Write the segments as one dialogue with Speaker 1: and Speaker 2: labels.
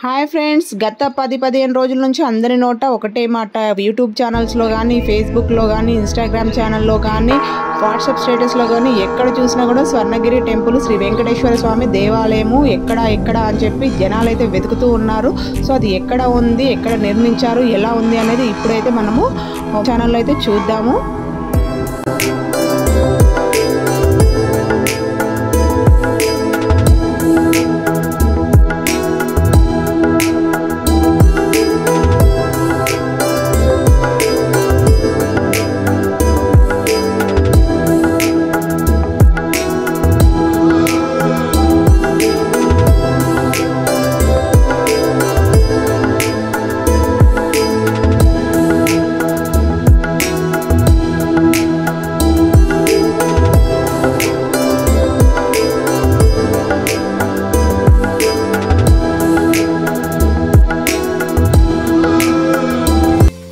Speaker 1: Hi friends, గత 10-15 రోజుల నుంచి అందరి నోట ఒకటే మాట. యూట్యూబ్ ఛానల్స్లో కానీ, ఫేస్బుక్లో కానీ, ఇన్స్టాగ్రామ్ ఛానల్లో కానీ, వాట్సాప్ స్టేటస్లో కానీ ఎక్కడ చూసినా కూడా స్వర్ణగిరి టెంపుల్, శ్రీ వెంకటేశ్వర స్వామి దేవాలయము ఎక్కడ అని చెప్పి జనాలు అయితే వెతుకుతూ ఉన్నారు. సో అది ఎక్కడ ఉంది, ఎక్కడ నిర్మించారు, ఎలా ఉంది అనేది ఇప్పుడైతే మనము ఛానల్లో అయితే చూద్దాము.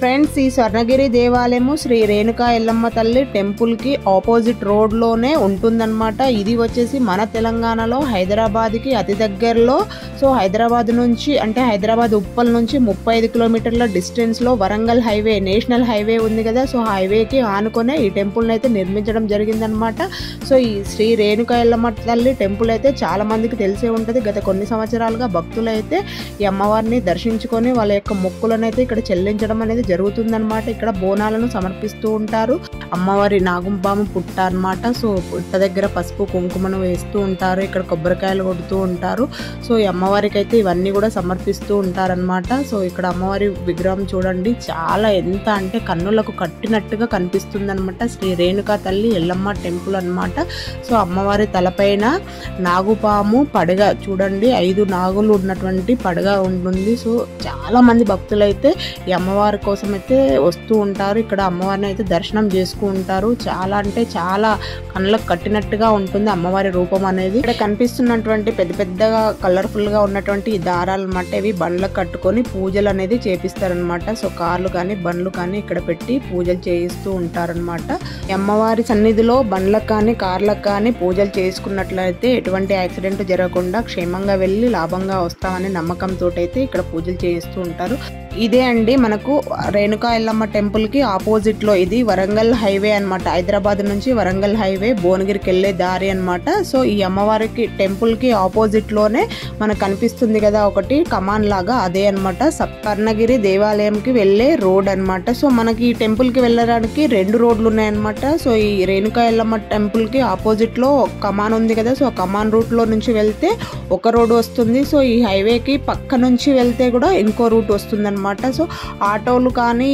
Speaker 1: ఫ్రెండ్స్, ఈ స్వర్ణగిరి దేవాలయము శ్రీ రేణుకా ఎల్లమ్మ తల్లి టెంపుల్కి ఆపోజిట్ రోడ్లోనే ఉంటుందన్నమాట. ఇది వచ్చేసి మన తెలంగాణలో హైదరాబాద్కి అతి దగ్గరలో. సో హైదరాబాద్ నుంచి, అంటే హైదరాబాద్ ఉప్పల్ నుంచి 35 కిలోమీటర్ల డిస్టెన్స్లో వరంగల్ హైవే, నేషనల్ హైవే ఉంది కదా. సో హైవేకి ఆనుకొనే ఈ టెంపుల్ని అయితే నిర్మించడం జరిగిందనమాట. సో ఈ శ్రీ రేణుకా ఎల్లమ్మ తల్లి టెంపుల్ అయితే చాలా మందికి తెలిసే ఉంటుంది. గత కొన్ని సంవత్సరాలుగా భక్తులు అయితే ఈ అమ్మవారిని దర్శించుకొని వాళ్ళ యొక్క మొక్కులను అయితే ఇక్కడ చెల్లించడం అనేది జరుగుతుందన్నమాట. ఇక్కడ బోనాలను సమర్పిస్తూ ఉంటారు. అమ్మవారి నాగుంపాము పుట్ట అన్నమాట. సో పుట్ట దగ్గర పసుపు కుంకుమను వేస్తూ ఉంటారు. ఇక్కడ కొబ్బరికాయలు కొడుతూ ఉంటారు. సో ఈ అమ్మవారికి అయితే ఇవన్నీ కూడా సమర్పిస్తూ ఉంటారనమాట. సో ఇక్కడ అమ్మవారి విగ్రహం చూడండి, చాలా ఎంత అంటే కన్నులకు కట్టినట్టుగా కనిపిస్తుంది అనమాట. శ్రీ రేణుకా తల్లి ఎల్లమ్మ టెంపుల్ అనమాట. సో అమ్మవారి తలపైన నాగుపాము పడగ చూడండి, 5 నాగులు ఉన్నటువంటి పడగ ఉంటుంది. సో చాలా మంది భక్తులు అయితే ఈ అమ్మవారి కోసం అయితే వస్తూ ఉంటారు. ఇక్కడ అమ్మవారిని అయితే దర్శనం చేసుకుంటారు. చాలా అంటే చాలా కళ్ళకు కట్టినట్టుగా ఉంటుంది అమ్మవారి రూపం అనేది. ఇక్కడ కనిపిస్తున్నటువంటి పెద్దగా కలర్ఫుల్ గా ఉన్నటువంటి ఈ దారాలు అన్నమాట. ఇవి బండ్లకు కట్టుకొని పూజలు అనేది చేపిస్తారనమాట. సో కార్లు కానీ బండ్లు కానీ ఇక్కడ పెట్టి పూజలు చేయిస్తూ ఉంటారనమాట. అమ్మవారి సన్నిధిలో బండ్లకు కానీ కార్లకు కానీ పూజలు చేసుకున్నట్లయితే ఎటువంటి యాక్సిడెంట్ జరగకుండా క్షేమంగా వెళ్ళి లాభంగా వస్తామనే నమ్మకంతో అయితే ఇక్కడ పూజలు చేయిస్తూ ఉంటారు. ఇదే అండి మనకు రేణుకా ఎల్లమ్మ టెంపుల్ కి ఆపోజిట్ లో, ఇది వరంగల్ హైవే అనమాట. హైదరాబాద్ నుంచి వరంగల్ హైవే భువనగిరికి వెళ్లే దారి అనమాట. సో ఈ అమ్మవారికి టెంపుల్ కి ఆపోజిట్ లోనే మనకు కనిపిస్తుంది కదా ఒకటి కమాన్ లాగా, అదే అనమాట స్వర్ణగిరి దేవాలయంకి వెళ్లే రోడ్ అనమాట. సో మనకి ఈ టెంపుల్ కి వెళ్ళడానికి 2 రోడ్లు ఉన్నాయన్నమాట. సో ఈ రేణుకా ఎల్లమ్మ టెంపుల్ కి ఆపోజిట్ లో కమాన్ ఉంది కదా. సో కమాన్ రూట్ లో నుంచి వెళ్తే ఒక రోడ్ వస్తుంది. సో ఈ హైవేకి పక్క నుంచి వెళ్తే కూడా ఇంకో రూట్ వస్తుంది అనమాట. సో ఆటోలు కానీ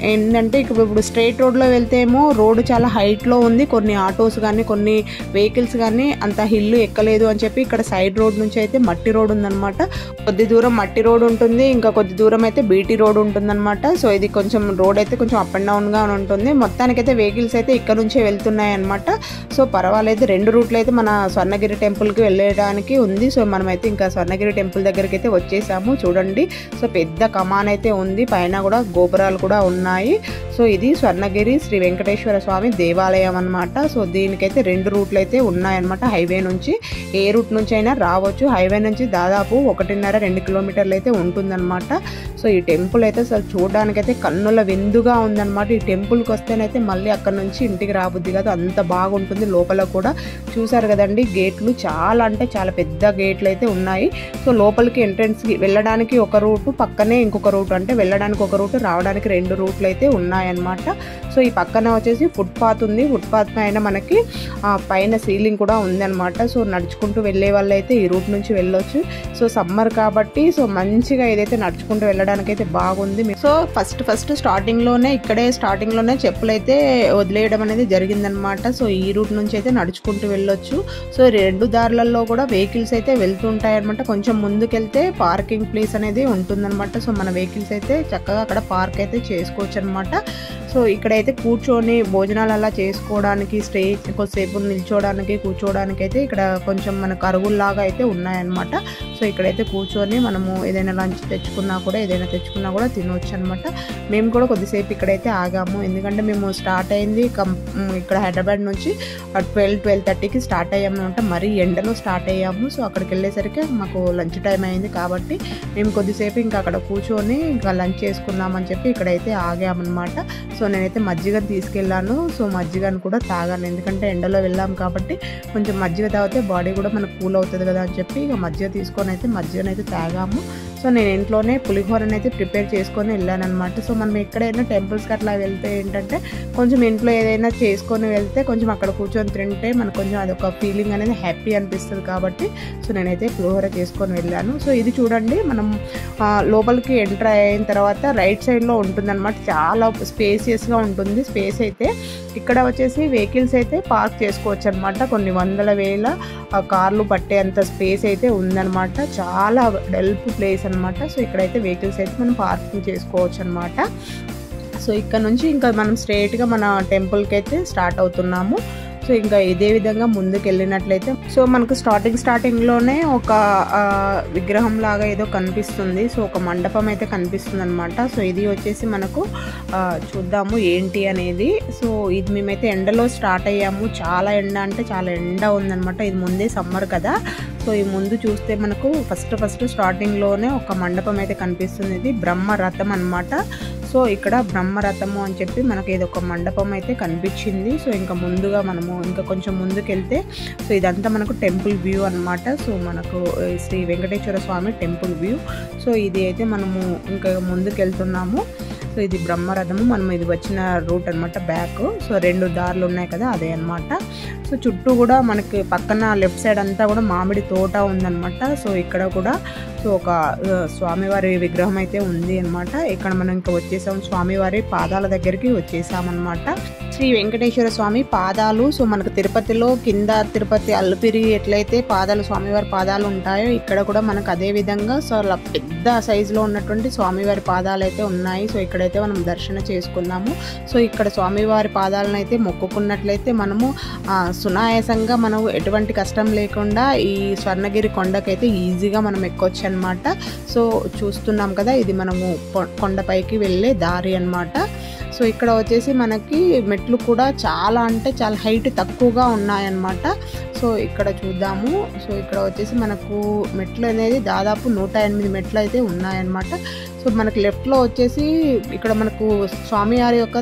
Speaker 1: ఏంటంటే ఇప్పుడు స్ట్రైట్ రోడ్లో వెళ్తే ఏమో రోడ్డు చాలా హైట్లో ఉంది. కొన్ని ఆటోస్ కానీ కొన్ని వెహికల్స్ కానీ అంత హిల్లు ఎక్కలేదు అని చెప్పి ఇక్కడ సైడ్ రోడ్ నుంచి అయితే మట్టి రోడ్ ఉందన్నమాట. కొద్ది దూరం మట్టి రోడ్ ఉంటుంది, ఇంకా కొద్ది దూరం అయితే బీటీ రోడ్ ఉంటుందన్నమాట. సో ఇది కొంచెం రోడ్ అయితే కొంచెం అప్ అండ్ డౌన్గా ఉంటుంది. మొత్తానికైతే వెహికల్స్ అయితే ఇక్కడ నుంచే వెళ్తున్నాయి అనమాట. సో పర్వాలేదు, 2 రూట్లు అయితే మన స్వర్ణగిరి టెంపుల్కి వెళ్ళడానికి ఉంది. సో మనమైతే ఇంకా స్వర్ణగిరి టెంపుల్ దగ్గరికి అయితే వచ్చేసాము చూడండి. సో పెద్ద కమాన్ అయితే ఉంది, పైన కూడా గోపురాలు కూడా ఉన్నాయి. సో ఇది స్వర్ణగిరి శ్రీ వెంకటేశ్వర స్వామి దేవాలయం అనమాట. సో దీనికైతే 2 రూట్లు అయితే ఉన్నాయన్నమాట. హైవే నుంచి ఏ రూట్ నుంచి అయినా రావచ్చు. హైవే నుంచి దాదాపు 1.5-2 కిలోమీటర్లు అయితే ఉంటుందన్నమాట. సో ఈ టెంపుల్ అయితే అసలు చూడడానికైతే కన్నుల విందుగా ఉందన్నమాట. ఈ టెంపుల్కి వస్తేనైతే మళ్ళీ అక్కడ నుంచి ఇంటికి రాబుద్ది కాదు, అంత బాగుంటుంది. లోపల కూడా చూసారు కదండి, గేట్లు చాలా అంటే చాలా పెద్ద గేట్లు అయితే ఉన్నాయి. సో లోపలికి ఎంట్రన్స్కి వెళ్ళడానికి ఒక రూటు, పక్కనే ఇంకొక రూట్, అంటే వెళ్ళడానికి ఒక రూట్, రావడానికి 2 రూట్లు అయితే ఉన్నాయన్నమాట. సో ఈ పక్కన వచ్చేసి ఫుట్పాత్ ఉంది. ఫుట్పాత్ పైన మనకి పైన సీలింగ్ కూడా ఉందన్నమాట. సో నడుచుకుంటూ వెళ్ళే వాళ్ళు అయితే ఈ రూట్ నుంచి వెళ్ళొచ్చు. సో సమ్మర్ కాబట్టి సో మంచిగా ఏదైతే నడుచుకుంటూ వెళ్ళడానికి అయితే బాగుంది. సో ఫస్ట్ స్టార్టింగ్ లోనే చెప్పులు అయితే వదిలేయడం అనేది జరిగిందనమాట. సో ఈ రూట్ నుంచి అయితే నడుచుకుంటూ వెళ్ళొచ్చు. సో 2 దారులలో కూడా వెహికల్స్ అయితే వెళ్తుంటాయి అనమాట. కొంచెం ముందుకెళ్తే పార్కింగ్ ప్లేస్ అనేది ఉంటుందన్నమాట. సో మన వెహికల్ వెహికల్స్ అయితే చక్కగా అక్కడ పార్క్ అయితే చేసుకోవచ్చు అనమాట. సో ఇక్కడైతే కూర్చొని భోజనాలు అలా చేసుకోవడానికి, స్టే కొద్దిసేపు నిల్చోవడానికి, కూర్చోవడానికి అయితే ఇక్కడ కొంచెం మనకు అరుగుల్లాగా అయితే ఉన్నాయన్నమాట. సో ఇక్కడైతే కూర్చొని మనము ఏదైనా లంచ్ తెచ్చుకున్నా కూడా, ఏదైనా తెచ్చుకున్నా కూడా తినవచ్చు అనమాట. మేము కూడా కొద్దిసేపు ఇక్కడైతే ఆగాము, ఎందుకంటే మేము స్టార్ట్ అయింది ఇక్కడ హైదరాబాద్ నుంచి 12-12:30కి స్టార్ట్ అయ్యాము అనమాట. మరీ ఎండలో స్టార్ట్ అయ్యాము. సో అక్కడికి వెళ్ళేసరికి మాకు లంచ్ టైం అయింది కాబట్టి మేము కొద్దిసేపు ఇంకా అక్కడ కూర్చొని ఇంకా లంచ్ చేసుకుందామని చెప్పి ఇక్కడైతే ఆగామన్నమాట. సో నేనైతే మజ్జిగను తీసుకెళ్ళాను. సో మజ్జిగను కూడా తాగాను, ఎందుకంటే ఎండలో వెళ్ళాం కాబట్టి కొంచెం మజ్జిగ తాగితే బాడీ కూడా మనకు కూల్ అవుతుంది కదా అని చెప్పి ఇక మజ్జిగ తీసుకొని అయితే మజ్జిగనైతే తాగాము. సో నేను ఇంట్లోనే పులిహోరని అయితే ప్రిపేర్ చేసుకొని వెళ్ళాను అనమాట. సో మనం ఎక్కడైనా టెంపుల్స్కి అట్లా వెళ్తే ఏంటంటే కొంచెం ఇంట్లో ఏదైనా చేసుకొని వెళ్తే కొంచెం అక్కడ కూర్చొని తింటే మనకు కొంచెం అదొక ఫీలింగ్ అనేది హ్యాపీ అనిపిస్తుంది కాబట్టి సో నేనైతే పులిహోర చేసుకొని వెళ్ళాను. సో ఇది చూడండి, మనం లోపలికి ఎంటర్ అయిన తర్వాత రైట్ సైడ్లో ఉంటుందన్నమాట. చాలా స్పేసియస్గా ఉంటుంది స్పేస్ అయితే. ఇక్కడ వచ్చేసి వెహికల్స్ అయితే పార్క్ చేసుకోవచ్చు అనమాట. కొన్ని వందల వేల కార్లు పట్టేంత స్పేస్ అయితే ఉందన్నమాట. చాలా డెల్ప్ ప్లేస్ అనమాట. సో ఇక్కడైతే వెహికల్స్ అయితే మనం పార్కింగ్ చేసుకోవచ్చు అనమాట. సో ఇక్కడ నుంచి ఇంకా మనం స్ట్రైట్గా మన టెంపుల్కి అయితే స్టార్ట్ అవుతున్నాము. సో ఇంకా ఇదే విధంగా ముందుకు వెళ్ళినట్లయితే సో మనకు స్టార్టింగ్లోనే ఒక విగ్రహం లాగా ఏదో కనిపిస్తుంది. సో ఒక మండపం అయితే కనిపిస్తుంది అనమాట. సో ఇది వచ్చేసి మనకు చూద్దాము ఏంటి అనేది. సో ఇది మేమైతే ఎండలో స్టార్ట్ అయ్యాము. చాలా ఎండ అంటే చాలా ఎండ ఉందనమాట. ఇది ముందే సమ్మర్ కదా. సో ఈ ముందు చూస్తే మనకు ఫస్ట్ స్టార్టింగ్లోనే ఒక మండపం అయితే కనిపిస్తుంది. ఇది బ్రహ్మరథం అనమాట. సో ఇక్కడ బ్రహ్మరథము అని చెప్పి మనకి ఏదో ఒక మండపం అయితే కనిపించింది. సో ఇంకా ముందుగా మనము ఇంకా కొంచెం ముందుకు వెళ్తే సో ఇదంతా మనకు టెంపుల్ వ్యూ అనమాట. సో మనకు శ్రీ వెంకటేశ్వర స్వామి టెంపుల్ వ్యూ. సో ఇది అయితే మనము ఇంకా ముందుకు వెళ్తున్నాము. సో ఇది బ్రహ్మరథము, మనం ఇది వచ్చిన రూట్ అనమాట బ్యాక్. సో 2 దారులు ఉన్నాయి కదా, అదే అనమాట. సో చుట్టూ కూడా మనకి పక్కన లెఫ్ట్ సైడ్ అంతా కూడా మామిడి తోట ఉందన్నమాట. సో ఇక్కడ కూడా సో ఒక స్వామివారి విగ్రహం అయితే ఉంది అనమాట. ఇక్కడ మనం ఇంకా వచ్చేసాం, స్వామివారి పాదాల దగ్గరికి వచ్చేసామన్నమాట. శ్రీ వెంకటేశ్వర స్వామి పాదాలు. సో మనకు తిరుపతిలో కింద తిరుపతి అల్లుపిరి ఎట్లయితే పాదాలు స్వామివారి పాదాలు ఉంటాయో ఇక్కడ కూడా మనకు అదే విధంగా సో పెద్ద సైజులో ఉన్నటువంటి స్వామివారి పాదాలు అయితే ఉన్నాయి. సో ఇక్కడైతే మనం దర్శనం చేసుకున్నాము. సో ఇక్కడ స్వామివారి పాదాలను అయితే మొక్కుకున్నట్లయితే మనము సునాయాసంగా మనం ఎటువంటి కష్టం లేకుండా ఈ స్వర్ణగిరి కొండకైతే ఈజీగా మనం ఎక్కొచ్చు అనమాట. సో చూస్తున్నాం కదా, ఇది మనము కొండపైకి వెళ్ళే దారి అనమాట. సో ఇక్కడ వచ్చేసి మనకి మెట్లు కూడా చాలా అంటే చాలా హైట్ తక్కువగా ఉన్నాయన్నమాట. సో ఇక్కడ చూద్దాము. సో ఇక్కడ వచ్చేసి మనకు మెట్లు అనేది దాదాపు 108 మెట్లు అయితే ఉన్నాయన్నమాట. సో మనకి లెఫ్ట్లో వచ్చేసి ఇక్కడ మనకు స్వామివారి యొక్క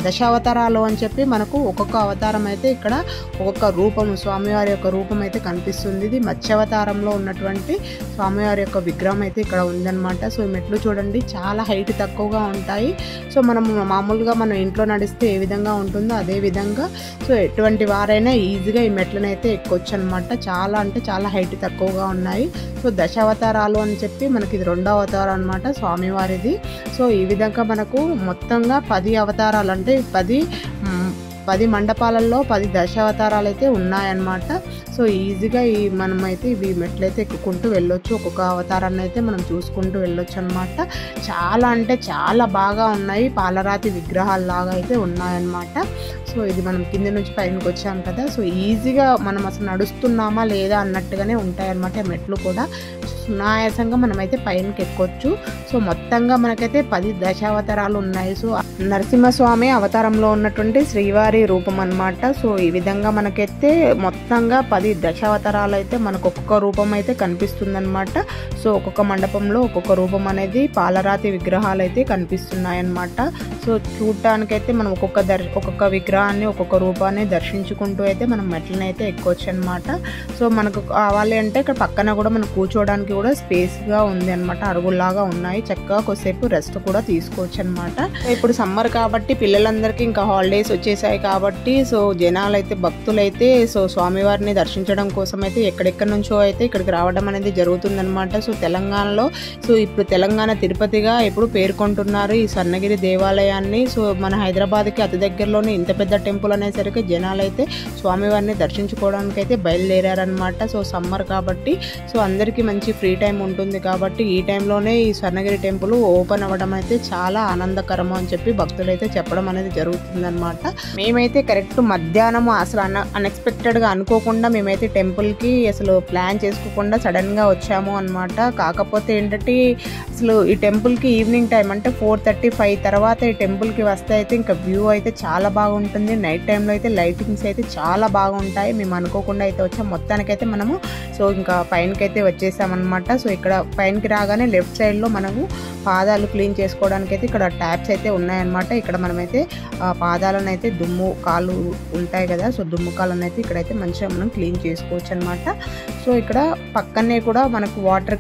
Speaker 1: దశావతారాలు అని చెప్పి మనకు ఒక్కొక్క అవతారం అయితే ఇక్కడ ఒక్కొక్క రూపం, స్వామివారి యొక్క రూపం అయితే కనిపిస్తుంది. ఇది మత్స్యావతారంలో ఉన్నటువంటి స్వామివారి యొక్క విగ్రహం అయితే ఇక్కడ ఉందన్నమాట. సో మెట్లు చూడండి చాలా హైట్ తక్కువగా ఉంటాయి. సో మనం మామూలుగా మనం ఇంట్లో నడిస్తే ఏ విధంగా ఉంటుందో అదే విధంగా సో ఎటువంటి వారైనా ఈజీగా ఈ మెట్లను అయితే ఎక్కొచ్చు అనమాట. చాలా అంటే చాలా హైట్ తక్కువగా ఉన్నాయి. సో దశావతారాలు అని చెప్పి మనకి ఇది 2వ అవతారం అనమాట స్వామివారిది. సో ఈ విధంగా మనకు మొత్తంగా 10 అవతారాలు అంటే 10 మండపాలలో 10 దశావతారాలు అయితే ఉన్నాయన్నమాట. సో ఈజీగా మనమైతే ఇవి మెట్లయితే ఎక్కుకుంటూ వెళ్ళొచ్చు. ఒక్కొక్క అవతారాన్ని అయితే మనం చూసుకుంటూ వెళ్ళొచ్చు అనమాట. చాలా అంటే చాలా బాగా ఉన్నాయి, పాలరాతి విగ్రహాల్లాగా అయితే ఉన్నాయన్నమాట. సో ఇది మనం కింద నుంచి పైనకి వచ్చాం కదా. సో ఈజీగా మనం అసలు నడుస్తున్నామా లేదా అన్నట్టుగానే ఉంటాయన్నమాట మెట్లు కూడా. సునాయాసంగా మనమైతే పైనకి ఎక్కొచ్చు. సో మొత్తంగా మనకైతే 10 దశావతారాలు ఉన్నాయి. సో నరసింహస్వామి అవతారంలో ఉన్నటువంటి శ్రీవారి రూపం అన్నమాట. సో ఈ విధంగా మనకైతే మొత్తంగా 10 దశావతారాలు అయితే మనకు ఒక్కొక్క రూపం అయితే కనిపిస్తుంది అనమాట. సో ఒక్కొక్క మండపంలో ఒక్కొక్క రూపం అనేది పాలరాతి విగ్రహాలు అయితే కనిపిస్తున్నాయి అన్నమాట. సో చూడటానికైతే మనం ఒక్కొక్క విగ్రహాన్ని ఒక్కొక్క రూపాన్ని దర్శించుకుంటూ అయితే మనం మెట్లని అయితే ఎక్కొచ్చు అనమాట. సో మనకు కావాలి అంటే ఇక్కడ పక్కన కూడా మనం కూర్చోవడానికి కూడా స్పేస్గా ఉంది అనమాట. అరుగుల్లాగా ఉన్నాయి, చక్కగా కొద్దిసేపు రెస్ట్ కూడా తీసుకోవచ్చు అనమాట. ఇప్పుడు సమ్మర్ కాబట్టి పిల్లలందరికీ ఇంకా హాలిడేస్ వచ్చేసాయి కాబట్టి సో జనాలు అయితే భక్తులైతే సో స్వామివారిని దర్శించడం కోసం అయితే ఎక్కడెక్కడి నుంచో అయితే ఇక్కడికి రావడం అనేది జరుగుతుందన్నమాట. సో తెలంగాణలో సో ఇప్పుడు తెలంగాణ తిరుపతిగా ఎప్పుడు పేర్కొంటున్నారు ఈ స్వర్ణగిరి దేవాలయాన్ని. ఆలయాన్ని. సో మన హైదరాబాద్కి అతి దగ్గరలోనే ఇంత పెద్ద టెంపుల్ అనేసరికి జనాలు అయితే స్వామివారిని దర్శించుకోవడానికి అయితే బయలుదేరారనమాట. సో సమ్మర్ కాబట్టి సో అందరికీ మంచి ఫ్రీ టైం ఉంటుంది కాబట్టి ఈ టైంలోనే ఈ స్వర్ణగిరి టెంపుల్ ఓపెన్ అవ్వడం అయితే చాలా ఆనందకరము అని చెప్పి భక్తులు అయితే చెప్పడం అనేది జరుగుతుందన్నమాట. మేమైతే కరెక్ట్ మధ్యాహ్నం అసలు అన్ఎక్స్పెక్టెడ్గా అనుకోకుండా మేమైతే టెంపుల్కి అసలు ప్లాన్ చేసుకోకుండా సడన్గా వచ్చాము అనమాట. కాకపోతే ఏంటంటే అసలు ఈ టెంపుల్కి ఈవినింగ్ టైం అంటే 4:35 తర్వాత ఈ టెంపుల్కి వస్తే అయితే ఇంకా వ్యూ అయితే చాలా బాగుంటుంది. నైట్ టైంలో అయితే లైటింగ్స్ అయితే చాలా బాగుంటాయి. మేము అనుకోకుండా అయితే వచ్చాం. మొత్తానికైతే మనము సో ఇంకా పైనకైతే వచ్చేసామన్నమాట. సో ఇక్కడ పైనకి రాగానే లెఫ్ట్ సైడ్లో మనము పాదాలు క్లీన్ చేసుకోవడానికి అయితే ఇక్కడ ట్యాప్స్ అయితే ఉన్నాయన్నమాట. ఇక్కడ మనమైతే పాదాలను అయితే దుమ్ము కాళ్ళు ఉంటాయి కదా, సో దుమ్ము కాళ్ళను అయితే ఇక్కడైతే మంచిగా మనం క్లీన్ చేసుకోవచ్చు అనమాట. సో ఇక్కడ పక్కనే కూడా మనకు వాటర్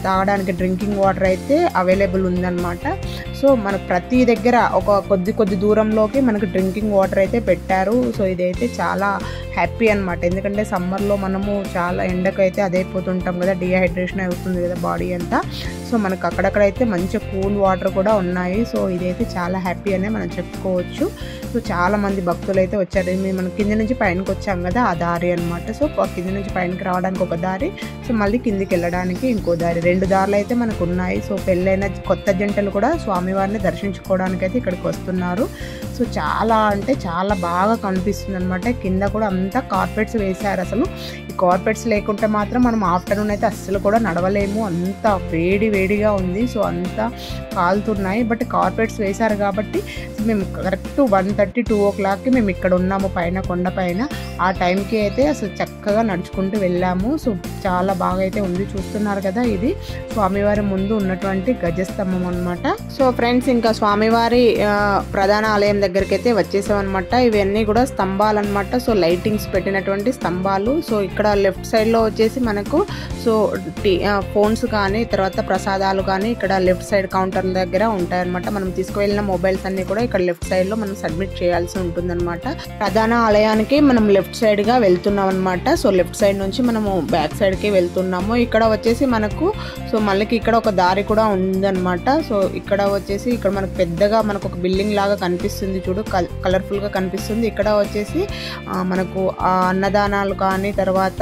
Speaker 1: తాగడానికి డ్రింకింగ్ వాటర్ అయితే అవైలబుల్ ఉందన్నమాట. సో మనకు ప్రతి దగ్గర ఒక కొద్ది దూరంలోకి మనకు డ్రింకింగ్ వాటర్ అయితే పెట్టారు. సో ఇదైతే చాలా హ్యాపీ అనమాట. ఎందుకంటే సమ్మర్లో మనము చాలా ఎండకైతే అదైపోతుంటాం కదా, డిహైడ్రేషన్ అవుతుంది కదా బాడీ అంతా. సో మనకు అక్కడక్కడైతే మంచి కూల్ వాటర్ కూడా ఉన్నాయి. సో ఇదైతే చాలా హ్యాపీ అనే మనం చెప్పుకోవచ్చు. సో చాలా మంది భక్తులు అయితే వచ్చారు. మనం కింద నుంచి పైనకి వచ్చాం కదా ఆ దారి అనమాట. సో కింద నుంచి పైనకి రావడానికి ఒక దారి, సో మళ్ళీ కిందికి వెళ్ళడానికి ఇంకో దారి, 2 దారులు అయితే మనకు ఉన్నాయి. సో పెళ్ళైన కొత్త జంటలు కూడా స్వామివారిని దర్శించుకోవడానికి అయితే ఇక్కడికి వస్తున్నారు. సో చాలా అంటే చాలా బాగా కనిపిస్తుంది అనమాట. కింద కూడా అంతా కార్పెట్స్ వేశారు. అసలు ఈ కార్పెట్స్ లేకుంటే మాత్రం మనం ఆఫ్టర్నూన్ అయితే అస్సలు కూడా నడవలేము, అంత వేడిగా ఉంది. సో అంతా కాలుతున్నాయి. బట్ కార్పెట్స్ వేశారు కాబట్టి మేము కరెక్ట్ 1:30-2 o'clockకి మేము ఇక్కడ ఉన్నాము పైన కొండ పైన. ఆ టైంకి అయితే అసలు చక్కగా నడుచుకుంటూ వెళ్ళాము. సో చాలా బాగా అయితే ఉంది. చూస్తున్నారు కదా, ఇది స్వామివారి ముందు ఉన్నటువంటి గజస్తంభం అనమాట. సో ఫ్రెండ్స్ ఇంకా స్వామివారి ప్రధాన ఆలయం దగ్గరికి అయితే వచ్చేసాం అనమాట. ఇవన్నీ కూడా స్తంభాలు అనమాట. సో లైటింగ్స్ పెట్టినటువంటి స్తంభాలు. సో ఇక్కడ లెఫ్ట్ సైడ్లో వచ్చేసి మనకు సో ఫోన్స్ కానీ తర్వాత ప్రసాదాలు కానీ ఇక్కడ లెఫ్ట్ సైడ్ కౌంటర్ దగ్గర ఉంటాయన్నమాట. మనం తీసుకువెళ్ళిన మొబైల్స్ అన్ని కూడా ఇక్కడ లెఫ్ట్ సైడ్లో మనం సబ్మిట్ చేయాల్సి ఉంటుందన్నమాట. ప్రధాన ఆలయానికి మనం లెఫ్ట్ సైడ్గా వెళ్తున్నాం అనమాట. సో లెఫ్ట్ సైడ్ నుంచి మనము బ్యాక్ సైడ్కి వెళ్తున్నాము. ఇక్కడ వచ్చేసి మనకు సో మళ్ళీ ఇక్కడ ఒక దారి కూడా ఉందన్నమాట. సో ఇక్కడ వచ్చేసి ఇక్కడ మనకు పెద్దగా మనకు ఒక బిల్డింగ్ లాగా కనిపిస్తుంది చూడు, కలర్ఫుల్గా కనిపిస్తుంది. ఇక్కడ వచ్చేసి మనకు అన్నదానాలు కానీ తర్వాత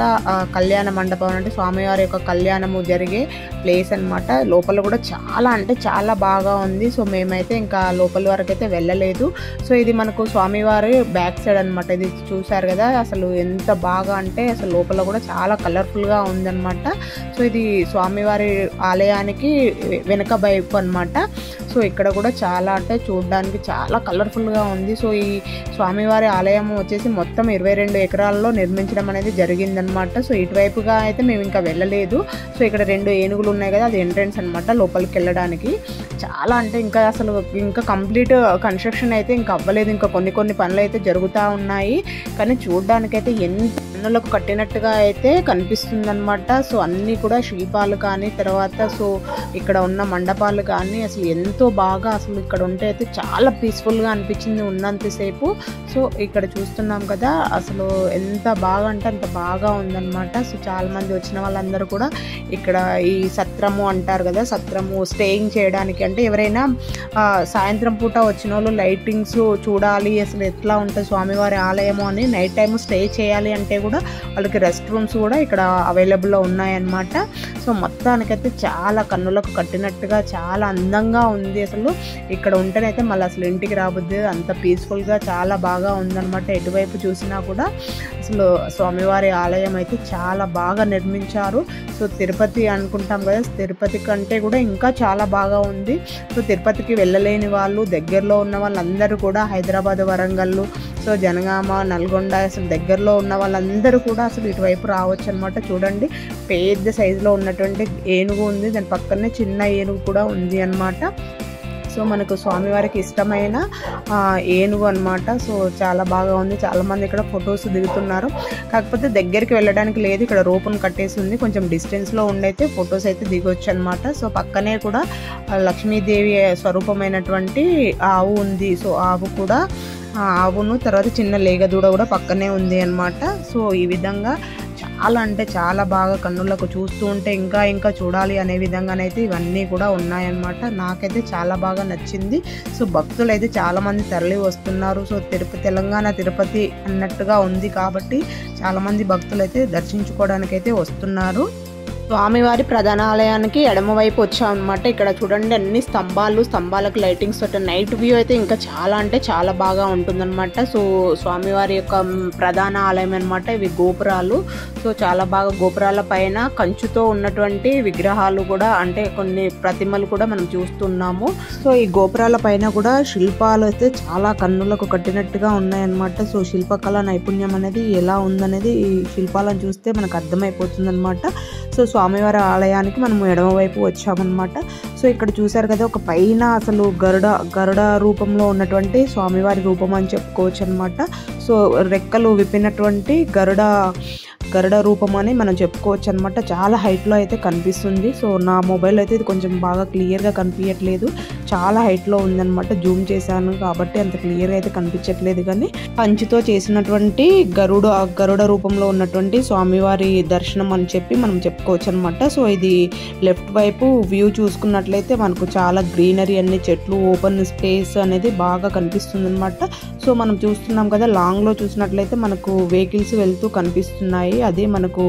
Speaker 1: కళ్యాణ మండపం అంటే స్వామివారి యొక్క కళ్యాణము జరిగే ప్లేస్ అనమాట. లోపల కూడా చాలా అంటే చాలా బాగా ఉంది. సో మేమైతే ఇంకా లోపల వరకు అయితే వెళ్ళలేదు. సో ఇది మనకు స్వామివారి బ్యాక్ సైడ్ అనమాట. ఇది చూసారు కదా, అసలు ఎంత బాగా అంటే అసలు లోపల కూడా చాలా కలర్ఫుల్గా ఉందన్నమాట. సో ఇది స్వామివారి ఆలయానికి వెనక వైపు అనమాట. సో ఇక్కడ కూడా చాలా అంటే చూడడానికి చాలా కలర్ఫుల్గా ఉంది. సో ఈ స్వామివారి ఆలయం వచ్చేసి మొత్తం 22 ఎకరాల్లో నిర్మించడం అనేది జరిగిందనమాట. సో ఇటువైపుగా అయితే మేము ఇంకా వెళ్ళలేదు. సో ఇక్కడ 2 ఏనుగులు ఉన్నాయి కదా, అది ఎంట్రన్స్ అనమాట లోపలికి వెళ్ళడానికి. చాలా అంటే ఇంకా అసలు ఇంకా కంప్లీట్ కన్స్ట్రక్షన్ అయితే ఇంకా అవ్వలేదు. ఇంకా కొన్ని పనులు అయితే జరుగుతూ ఉన్నాయి. కానీ చూడడానికైతే ఎంత పన్నులకు కట్టినట్టుగా అయితే కనిపిస్తుందన్నమాట. సో అన్నీ కూడా శిల్పాలు కానీ తర్వాత సో ఇక్కడ ఉన్న మండపాలు కానీ అసలు ఎంతో బాగా అసలు ఇక్కడ ఉంటే అయితే చాలా పీస్ఫుల్గా అనిపించింది ఉన్నంతసేపు. సో ఇక్కడ చూస్తున్నాం కదా, అసలు ఎంత బాగా అంటే అంత బాగా ఉందన్నమాట. సో చాలామంది వచ్చిన వాళ్ళందరూ కూడా ఇక్కడ ఈ సత్రము అంటారు కదా, సత్రము స్టేయింగ్ చేయడానికి అంటే ఎవరైనా సాయంత్రం పూట వచ్చిన వాళ్ళు లైటింగ్స్ చూడాలి అసలు ఎట్లా ఉంటుంది స్వామివారి ఆలయము అని నైట్ టైము స్టే చేయాలి అంటే కూడా వాళ్ళకి రెస్ట్ రూమ్స్ కూడా ఇక్కడ అవైలబుల్లో ఉన్నాయన్నమాట. సో మొత్తానికైతే చాలా కన్నులకు కట్టినట్టుగా చాలా అందంగా ఉంది. అసలు ఇక్కడ ఉంటేనైతే మళ్ళీ అసలు ఇంటికి రాబుద్ది, అంత పీస్ఫుల్గా చాలా బాగా ఉందన్నమాట. ఎటువైపు చూసినా కూడా అసలు స్వామివారి ఆలయం అయితే చాలా బాగా నిర్మించారు. సో తిరుపతి అనుకుంటాం కదా, తిరుపతి కంటే కూడా ఇంకా చాలా బాగా ఉంది. సో తిరుపతికి వెళ్ళలేని వాళ్ళు దగ్గరలో ఉన్న వాళ్ళందరూ కూడా హైదరాబాద్, వరంగల్, సో జనగామ, నల్గొండ అసలు దగ్గరలో ఉన్న వాళ్ళందరూ కూడా అసలు ఇటువైపు రావచ్చు అనమాట. చూడండి పెద్ద సైజులో ఉన్నటువంటి ఏనుగు ఉంది, దాని పక్కనే చిన్న ఏనుగు కూడా ఉంది అన్నమాట. సో మనకు స్వామివారికి ఇష్టమైన ఏనుగు అనమాట. సో చాలా బాగా ఉంది. చాలామంది ఇక్కడ ఫొటోస్ దిగుతున్నారు. కాకపోతే దగ్గరికి వెళ్ళడానికి లేదు, ఇక్కడ రోపును కట్టేసి ఉంది. కొంచెం డిస్టెన్స్లో ఉండైతే ఫొటోస్ అయితే దిగొచ్చు అనమాట. సో పక్కనే కూడా లక్ష్మీదేవి స్వరూపమైనటువంటి ఆవు ఉంది. సో ఆవు కూడా ఆవును తర్వాత చిన్న లేగదూడ కూడా పక్కనే ఉంది అనమాట. సో ఈ విధంగా చాలా అంటే చాలా బాగా కన్నులకు చూస్తూ ఉంటే ఇంకా ఇంకా చూడాలి అనే విధంగానైతే ఇవన్నీ కూడా ఉన్నాయన్నమాట. నాకైతే చాలా బాగా నచ్చింది. సో భక్తులు అయితే చాలామంది తరలి వస్తున్నారు. సో తెలంగాణ తిరుపతి అన్నట్టుగా ఉంది కాబట్టి చాలామంది భక్తులు అయితే దర్శించుకోవడానికైతే వస్తున్నారు. స్వామివారి ప్రధాన ఆలయానికి ఎడమవైపు వచ్చామన్నమాట. ఇక్కడ చూడండి అన్ని స్తంభాలకు లైటింగ్స్ తోటి నైట్ వ్యూ అయితే ఇంకా చాలా అంటే చాలా బాగా ఉంటుందన్నమాట. సో స్వామివారి యొక్క ప్రధాన ఆలయం అనమాట. ఇవి గోపురాలు. సో చాలా బాగా గోపురాల పైన కంచుతో ఉన్నటువంటి విగ్రహాలు కూడా అంటే కొన్ని ప్రతిమలు కూడా మనం చూస్తున్నాము. సో ఈ గోపురాల పైన కూడా శిల్పాలు అయితే చాలా కన్నులకు కట్టినట్టుగా ఉన్నాయన్నమాట. సో శిల్పకళ నైపుణ్యం అనేది ఎలా ఉందనేది ఈ శిల్పాలను చూస్తే మనకు అర్థమైపోతుంది అనమాట. సో స్వామివారి ఆలయానికి మనం ఎడమవైపు వచ్చామన్నమాట. సో ఇక్కడ చూసారు కదా ఒక పైన అసలు గరుడ రూపంలో ఉన్నటువంటి స్వామివారి రూపం అని చెప్పుకోవచ్చు అనమాట. సో రెక్కలు విప్పినటువంటి గరుడ రూపం అని మనం చెప్పుకోవచ్చు అనమాట. చాలా హైట్లో అయితే కనిపిస్తుంది. సో నా మొబైల్ అయితే ఇది కొంచెం బాగా క్లియర్గా కనిపించట్లేదు, చాలా హైట్లో ఉందన్నమాట. జూమ్ చేశాను కాబట్టి అంత క్లియర్గా అయితే కనిపించట్లేదు. కానీ కంచితో చేసినటువంటి గరుడ రూపంలో ఉన్నటువంటి స్వామివారి దర్శనం అని చెప్పి మనం చెప్పుకోవచ్చు అనమాట. సో ఇది లెఫ్ట్ వైపు వ్యూ చూసుకున్నట్లయితే మనకు చాలా గ్రీనరీ, అన్ని చెట్లు, ఓపెన్ స్పేస్ అనేది బాగా కనిపిస్తుంది అనమాట. సో మనం చూస్తున్నాం కదా, లాంగ్లో చూసినట్లయితే మనకు వెహికల్స్ వెళ్తూ కనిపిస్తున్నాయి. అది మనకు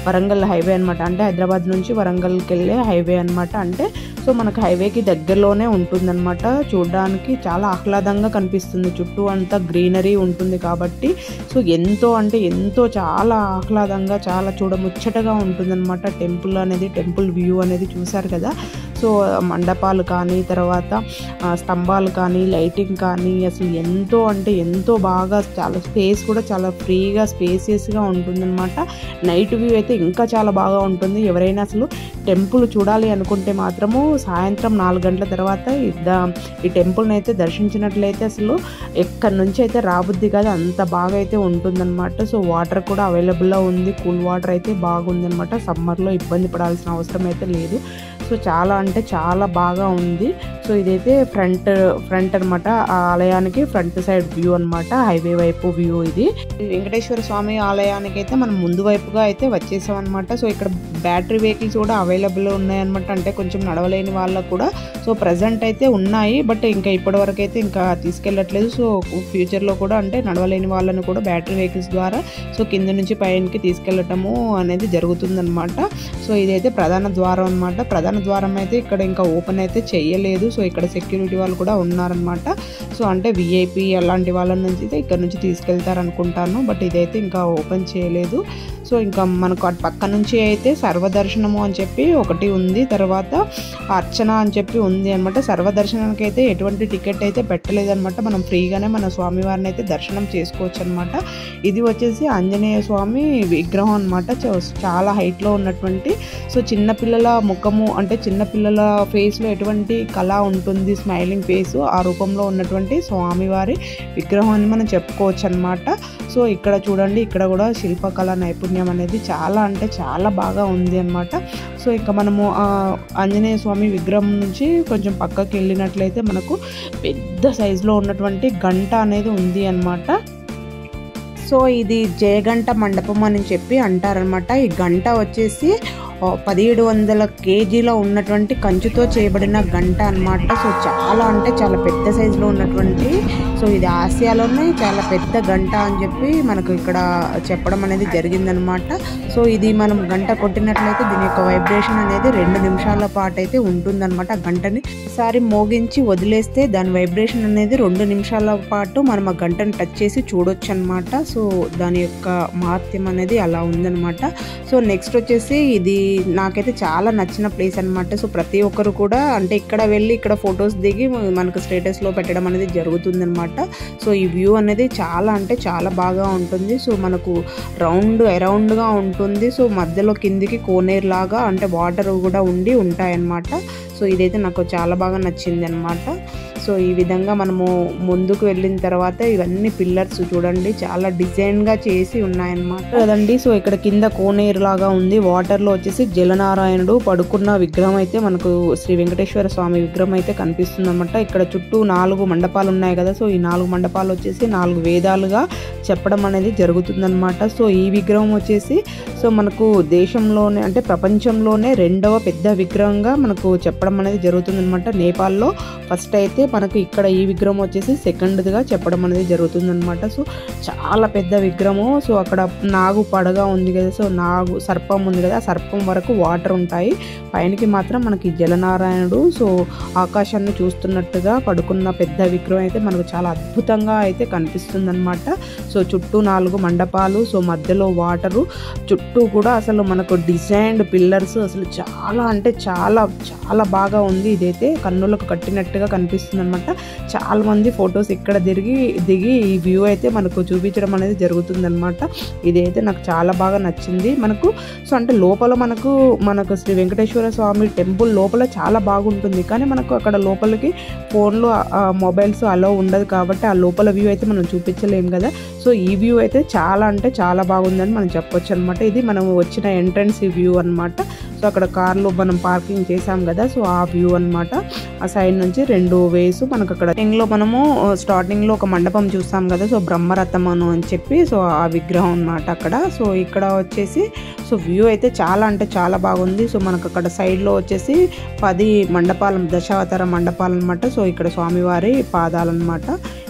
Speaker 1: వరంగల్ హైవే అనమాట. అంటే హైదరాబాద్ నుంచి వరంగల్కి వెళ్ళే హైవే అనమాట. అంటే సో మనకు హైవేకి దగ్గరలోనే ఉంటుందన్నమాట. చూడడానికి చాలా ఆహ్లాదంగా కనిపిస్తుంది. చుట్టూ అంతా గ్రీనరీ ఉంటుంది కాబట్టి సో ఎంతో అంటే ఎంతో చాలా ఆహ్లాదంగా చాలా చూడముచ్చటగా ఉంటుందన్నమాట. టెంపుల్ వ్యూ అనేది చూసారు కదా. సో మండపాలు కానీ తర్వాత స్తంభాలు కానీ లైటింగ్ కానీ అసలు ఎంతో అంటే ఎంతో బాగా చాలా స్పేస్ కూడా చాలా ఫ్రీగా స్పేసియస్గా ఉంటుందన్నమాట. నైట్ వ్యూ అయితే ఇంకా చాలా బాగా ఉంటుంది. ఎవరైనా అసలు టెంపుల్ చూడాలి అనుకుంటే మాత్రము సాయంత్రం 4 గంటల తర్వాత ఈ టెంపుల్ని అయితే దర్శించినట్లయితే అసలు ఎక్కడి నుంచి అయితే రాబుద్ది కాదు, అంత బాగా అయితే ఉంటుందన్నమాట. సో వాటర్ కూడా అవైలబుల్లో ఉంది. కూల్ వాటర్ అయితే బాగుందన్నమాట. సమ్మర్లో ఇబ్బంది పడాల్సిన అవసరం అయితే లేదు. సో చాలా అంటే చాలా బాగా ఉంది. సో ఇదైతే ఫ్రంట్ అనమాట. ఆ ఆలయానికి ఫ్రంట్ సైడ్ వ్యూ అనమాట, హైవే వైపు వ్యూ. ఇది వెంకటేశ్వర స్వామి ఆలయానికి అయితే మనం ముందు వైపుగా అయితే వచ్చేసాం అనమాట. సో ఇక్కడ బ్యాటరీ వెహికల్స్ కూడా అవైలబుల్ ఉన్నాయన్నమాట. అంటే కొంచెం నడవలేని వాళ్ళకు కూడా సో ప్రజెంట్ అయితే ఉన్నాయి, బట్ ఇంకా ఇప్పటి వరకు అయితే ఇంకా తీసుకెళ్ళట్లేదు. సో ఫ్యూచర్లో కూడా అంటే నడవలేని వాళ్ళని కూడా బ్యాటరీ వెహికల్స్ ద్వారా సో కింద నుంచి పైనకి తీసుకెళ్ళటము అనేది జరుగుతుందన్నమాట. సో ఇదైతే ప్రధాన ద్వారం అనమాట. ప్రధాన ద్వారం అయితే ఇక్కడ ఇంకా ఓపెన్ అయితే చేయలేదు. సో ఇక్కడ సెక్యూరిటీ వాళ్ళు కూడా ఉన్నారనమాట. సో అంటే విఐపి అలాంటి వాళ్ళ నుంచి అయితే ఇక్కడ నుంచి తీసుకెళ్తారనుకుంటాను, బట్ ఇదైతే ఇంకా ఓపెన్ చేయలేదు. సో ఇంకా మనకు అటు పక్క నుంచి అయితే సర్వదర్శనము అని చెప్పి ఒకటి ఉంది, తర్వాత అర్చన అని చెప్పి ఉంది అనమాట. సర్వదర్శనానికి అయితే ఎటువంటి టికెట్ అయితే పెట్టలేదన్నమాట. మనం ఫ్రీగానే మన స్వామివారిని అయితే దర్శనం చేసుకోవచ్చు అనమాట. ఇది వచ్చేసి ఆంజనేయ స్వామి విగ్రహం అనమాట. చాలా హైట్లో ఉన్నటువంటి సో చిన్నపిల్లల ముఖము అంటే చిన్నపిల్లల ఫేస్లో ఎటువంటి కళ ఉంటుంది, స్మైలింగ్ ఫేస్, ఆ రూపంలో ఉన్నటువంటి స్వామివారి విగ్రహం అని మనం చెప్పుకోవచ్చు అనమాట. సో ఇక్కడ చూడండి, ఇక్కడ కూడా శిల్పకళ నైపుణ్యం అనేది చాలా అంటే చాలా బాగా ఉంది అనమాట. సో ఇంకా మనము ఆంజనేయ స్వామి విగ్రహం నుంచి కొంచెం పక్కకి వెళ్ళినట్లయితే మనకు పెద్ద సైజులో ఉన్నటువంటి గంట అనేది ఉంది అనమాట. సో ఇది జయగంట మండపం అని చెప్పి అంటారనమాట. ఈ గంట వచ్చేసి 1700 కేజీలో ఉన్నటువంటి కంచుతో చేయబడిన గంట అనమాట. సో చాలా అంటే చాలా పెద్ద సైజులో ఉన్నటువంటి సో ఇది ఆసియాలోనే చాలా పెద్ద గంట అని చెప్పి మనకు ఇక్కడ చెప్పడం అనేది జరిగిందనమాట. సో ఇది మనం గంట కొట్టినట్లయితే దీని యొక్క వైబ్రేషన్ అనేది 2 నిమిషాల పాటు అయితే ఉంటుందన్నమాట. గంటని ఒకసారి మోగించి వదిలేస్తే దాని వైబ్రేషన్ అనేది 2 నిమిషాల పాటు మనం ఆ గంటను టచ్ చేసి చూడొచ్చు అనమాట. సో దాని యొక్క మహత్యం అనేది అలా ఉందన్నమాట. సో నెక్స్ట్ వచ్చేసి ఇది నాకైతే చాలా నచ్చిన ప్లేస్ అనమాట. సో ప్రతి ఒక్కరు కూడా అంటే ఇక్కడ వెళ్ళి ఇక్కడ ఫొటోస్ దిగి మనకు స్టేటస్లో పెట్టడం అనేది జరుగుతుందన్నమాట. సో ఈ వ్యూ అనేది చాలా అంటే చాలా బాగా ఉంటుంది. సో మనకు అరౌండ్గా ఉంటుంది. సో మధ్యలో కిందికి కోనేరు లాగా అంటే వాటర్ కూడా ఉంటాయన్నమాట. సో ఇదైతే నాకు చాలా బాగా నచ్చింది అనమాట. సో ఈ విధంగా మనము ముందుకు వెళ్ళిన తర్వాత ఇవన్నీ పిల్లర్స్ చూడండి చాలా డిజైన్గా చేసి ఉన్నాయన్నమాట కదండి. సో ఇక్కడ కింద కోనేరు లాగా ఉంది, వాటర్లో వచ్చేసి జలనారాయణుడు పడుకున్న విగ్రహం అయితే మనకు శ్రీ వెంకటేశ్వర స్వామి విగ్రహం అయితే కనిపిస్తుంది అనమాట. ఇక్కడ చుట్టూ 4 మండపాలు ఉన్నాయి కదా, సో ఈ 4 మండపాలు వచ్చేసి 4 వేదాలుగా చెప్పడం అనేది జరుగుతుందన్నమాట. సో ఈ విగ్రహం వచ్చేసి సో మనకు దేశంలోనే అంటే ప్రపంచంలోనే 2వ పెద్ద విగ్రహంగా మనకు చెప్పడం అనేది జరుగుతుందన్నమాట. నేపాల్లో ఫస్ట్ అయితే మనకు ఇక్కడ ఈ విగ్రహం వచ్చేసి సెకండ్గా చెప్పడం అనేది జరుగుతుందన్నమాట. సో చాలా పెద్ద విగ్రహము. సో అక్కడ నాగు పడగా ఉంది కదా, సో నాగు సర్పం ఉంది కదా, ఆ సర్పం వరకు వాటర్ ఉంటాయి, పైనకి మాత్రం మనకి జలనారాయణుడు సో ఆకాశాన్ని చూస్తున్నట్టుగా పడుకున్న పెద్ద విగ్రహం అయితే మనకు చాలా అద్భుతంగా అయితే కనిపిస్తుంది అనమాట. సో చుట్టూ 4 మండపాలు, సో మధ్యలో వాటరు, చుట్టూ కూడా అసలు మనకు డిజైన్డ్ పిల్లర్స్, అసలు చాలా అంటే చాలా చాలా బాగా ఉంది. ఇదైతే కన్నులకు కట్టినట్టుగా కనిపిస్తుంది అనమాట. చాలా మంది ఫొటోస్ ఇక్కడ దిగి ఈ వ్యూ అయితే మనకు చూపించడం అనేది జరుగుతుంది అనమాట. ఇదైతే నాకు చాలా బాగా నచ్చింది మనకు. సో అంటే లోపల మనకు శ్రీ వెంకటేశ్వర స్వామి టెంపుల్ లోపల చాలా బాగుంటుంది, కానీ మనకు అక్కడ లోపలికి ఫోన్లో మొబైల్స్ అలో ఉండదు కాబట్టి ఆ లోపల వ్యూ అయితే మనం చూపించలేము కదా. సో ఈ వ్యూ అయితే చాలా అంటే చాలా బాగుందని మనం చెప్పొచ్చు అనమాట. ఇది మనం వచ్చిన ఎంట్రన్స్ వ్యూ అనమాట. సో అక్కడ కార్లు మనం పార్కింగ్ చేసాం కదా, సో ఆ వ్యూ అనమాట. ఆ సైడ్ నుంచి 2 వేస్ మనకు అక్కడ లో మనము స్టార్టింగ్ లో ఒక మండపం చూస్తాం కదా, సో బ్రహ్మరథం అని చెప్పి సో ఆ విగ్రహం అనమాట అక్కడ. సో ఇక్కడ వచ్చేసి సో వ్యూ అయితే చాలా అంటే చాలా బాగుంది. సో మనకు అక్కడ సైడ్ లో వచ్చేసి 10 మండపాలు, దశావతార మండపాలు అనమాట. సో ఇక్కడ స్వామివారి పాదాలన్నమాట.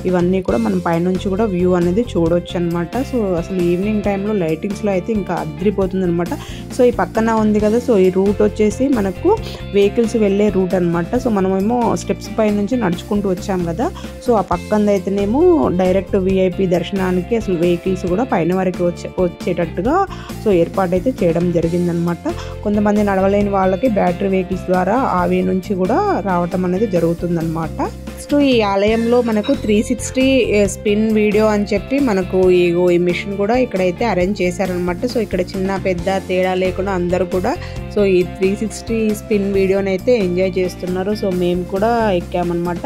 Speaker 1: ఇవన్నీ కూడా మనం పైనుంచి కూడా వ్యూ అనేది చూడొచ్చు అనమాట. సో అసలు ఈవినింగ్ టైంలో లైటింగ్స్లో అయితే ఇంకా అద్రిపోతుంది అనమాట. సో ఈ పక్కన ఉంది కదా, సో ఈ రూట్ వచ్చేసి మనకు వెహికల్స్ వెళ్ళే రూట్ అనమాట. సో మనమేమో స్టెప్స్ పై నుంచి నడుచుకుంటూ వచ్చాం కదా, సో ఆ పక్కన అయితేనేమో డైరెక్ట్ విఐపి దర్శనానికి అసలు వెహికల్స్ కూడా పైన వరకు వచ్చేటట్టుగా సో ఏర్పాటు అయితే చేయడం జరిగిందనమాట. కొంతమంది నడవలేని వాళ్ళకి బ్యాటరీ వెహికల్స్ ద్వారా ఆ వే నుంచి కూడా రావటం అనేది జరుగుతుందన్నమాట. నెక్స్ట్ ఈ ఆలయంలో మనకు 360 స్పిన్ వీడియో అని చెప్పి మనకు ఈ మిషన్ కూడా ఇక్కడైతే అరేంజ్ చేశారనమాట. సో ఇక్కడ చిన్న పెద్ద తేడా లేకుండా అందరూ కూడా సో ఈ 360 స్పిన్ వీడియోని అయితే ఎంజాయ్ చేస్తున్నారు. సో మేము కూడా ఎక్కామన్నమాట.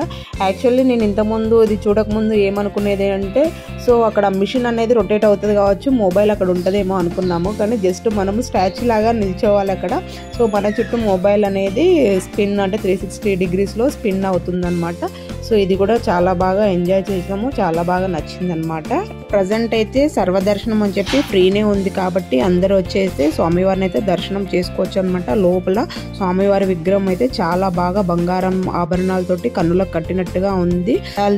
Speaker 1: యాక్చువల్లీ నేను ఇంతకుముందు ఇది చూడకముందు ఏమనుకునేది అంటే సో అక్కడ మిషన్ అనేది రొటేట్ అవుతుంది కావచ్చు, మొబైల్ అక్కడ ఉంటుందేమో అనుకున్నాము, కానీ జస్ట్ మనము స్టాచ్యూ లాగా నిల్చోవాలి అక్కడ. సో మన చుట్టూ మొబైల్ అనేది స్పిన్ అంటే 360 డిగ్రీస్లో స్పిన్ అవుతుందన్నమాట. సో ఇది కూడా చాలా బాగా ఎంజాయ్ చేసాము, చాలా బాగా నచ్చింది అనమాట. ప్రజెంట్ అయితే సర్వదర్శనం అని చెప్పి ఫ్రీనే ఉంది కాబట్టి అందరూ వచ్చేసి స్వామివారిని అయితే దర్శనం చేసుకోవచ్చు అనమాట. లోపల స్వామివారి విగ్రహం అయితే చాలా బాగా బంగారం ఆభరణాలతోటి కన్నులకు కట్టినట్టుగా ఉంది.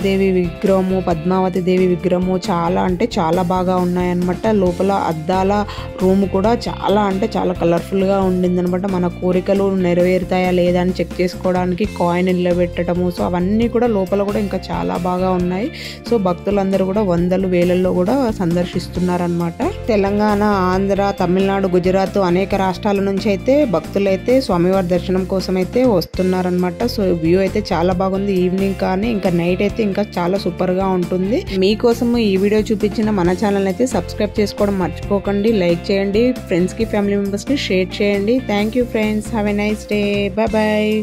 Speaker 1: దేవి విగ్రహము, పద్మావతి దేవి విగ్రహము చాలా అంటే చాలా బాగా ఉన్నాయన్నమాట. లోపల అద్దాల రూమ్ కూడా చాలా అంటే చాలా కలర్ఫుల్ గా ఉండింది అనమాట. మన కోరికలు నెరవేరుతాయా లేదా అని చెక్ చేసుకోవడానికి కాయిన్ నిలబెట్టడము, సో అవన్నీ కూడా లోపల కూడా ఇంకా చాలా బాగా ఉన్నాయి. సో భక్తులందరూ కూడా వందలు వేలల్లో కూడా సందర్శిస్తున్నారనమాట. తెలంగాణ, ఆంధ్ర, తమిళనాడు, గుజరాత్ అనేక రాష్ట్రాల నుంచి అయితే భక్తులైతే స్వామివారి దర్శనం కోసం అయితే వస్తున్నారనమాట. సో వ్యూ అయితే చాలా బాగుంది. ఈవినింగ్ కానీ ఇంకా నైట్ అయితే ఇంకా చాలా సూపర్ గా ఉంటుంది. మీకోసం ఈ వీడియో చూపించిన మన ఛానల్ అయితే సబ్స్క్రైబ్ చేసుకోవడం మర్చిపోకండి. లైక్ చేయండి, ఫ్రెండ్స్ కి ఫ్యామిలీ మెంబర్స్ కి షేర్ చేయండి. Thank you friends, have a nice day, bye bye.